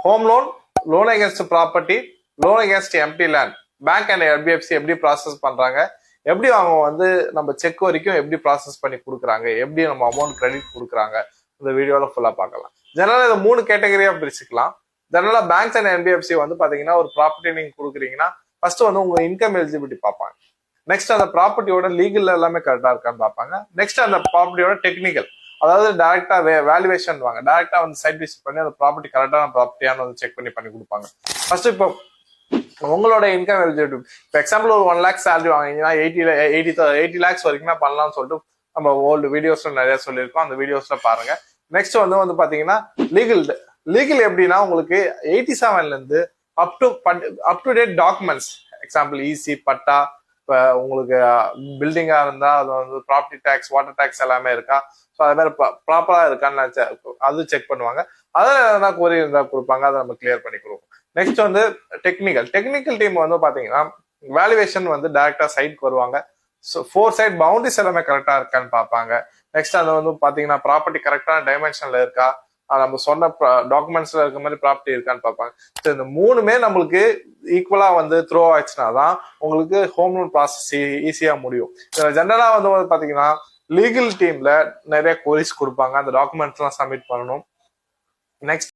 Home loan, loan against property, loan against empty land, bank and NBFC எப்படி process பண்றாங்க, எப்படி அவங்க வந்து நம்ம செக் வரைக்கும் எப்படி ப்ராசஸ் பண்ணி கொடுக்குறாங்க, எப்படி நம்ம அமௌண்ட் கிரெடிட் கொடுக்குறாங்க, இந்த வீடியோல ஃபுல்லா பார்க்கலாம். ஜெனரலா இதை 3 கேட்டகரியா பிரிச்சுக்கலாம். ஜெனரலா பேங்க்ஸ் அண்ட் என்பிஎஃப்சி வந்து பாத்தீங்கன்னா ஒரு ப்ராப்பர்ட்டி நீங்க கொடுக்குறீங்கன்னா ஃபர்ஸ்ட் வந்து உங்க இன்கம் எலிஜிபிலிட்டி பார்ப்பாங்க. நெக்ஸ்ட் அந்த ப்ராப்பர்ட்டியோட லீகல் எல்லாமே கரெக்டா இருக்கான்னு பார்ப்பாங்க. நெக்ஸ்ட் அந்த ப்ராப்பர்ட்டியோட டெக்னிக்கல், அதாவது டைரக்டா வேல்யூவேஷன் வாங்க, டைரக்டா வந்து சைட் விசிட் பண்ணி அந்த ப்ராப்பர்ட்டி கரெக்டான ப்ராப்பர்ட்டியான்னு வந்து செக் பண்ணி கொடுப்பாங்க. ஃபர்ஸ்ட் இப்போ உங்களோட இன்கம் எலிஜிபிலிட்டி, இப்போ எக்ஸாம்பிள் ஒரு 1 lakh சேலரி வாங்கினீங்கன்னா 80 lakhs வரைக்கும் தான் பண்ணலாம்னு சொல்லிட்டு நம்ம ஓல்டு வீடியோஸ்ல நிறைய சொல்லியிருக்கோம், அந்த வீடியோஸ்ல பாருங்க. நெக்ஸ்ட் வந்து பாத்தீங்கன்னா லீகல் எப்படின்னா உங்களுக்கு 87ல இருந்து up to date documents, example EC, patta, உங்களுக்கு பில்டிங்கா இருந்தா அது வந்து ப்ராப்பர்ட்டி டேக்ஸ், வாட்டர் டேக்ஸ் எல்லாமே இருக்கா, ஸோ அது மாதிரி ப்ராப்பரா இருக்கான்னு அது செக் பண்ணுவாங்க. அதில் எதனா கோரி இருந்தா கொடுப்பாங்க, அதை நம்ம கிளியர் பண்ணி கொடுப்போம். நெக்ஸ்ட் வந்து டெக்னிக்கல் டீம் வந்து பாத்தீங்கன்னா வேல்யூவேஷன் வந்து டைரக்டா சைட்க்கு வருவாங்க. ஸோ 4 சைட் பவுண்டரிஸ் எல்லாமே கரெக்டா இருக்கான்னு பார்ப்பாங்க. நெக்ஸ்ட் அது வந்து பாத்தீங்கன்னா ப்ராப்பர்ட்டி கரெக்டான டைமென்ஷன்ல இருக்கா, நம்ம சொன்ன டாக்குமெண்ட்ஸ்ல இருக்க மாதிரி ப்ராப்பர்ட்டி இருக்கான்னு பார்ப்பாங்க. ஸோ இந்த 3மே நம்மளுக்கு ஈக்குவலா வந்து த்ரோ ஆயிடுச்சுன்னா தான் உங்களுக்கு ஹோம் லோன் ப்ராசஸ் ஈஸியா முடியும். ஜெனரலா வந்து பாத்தீங்கன்னா லீகல் டீம்ல நிறைய கோரிஸ் கொடுப்பாங்க, அந்த டாக்குமெண்ட்ஸ் எல்லாம் சப்மிட் பண்ணணும். நெக்ஸ்ட்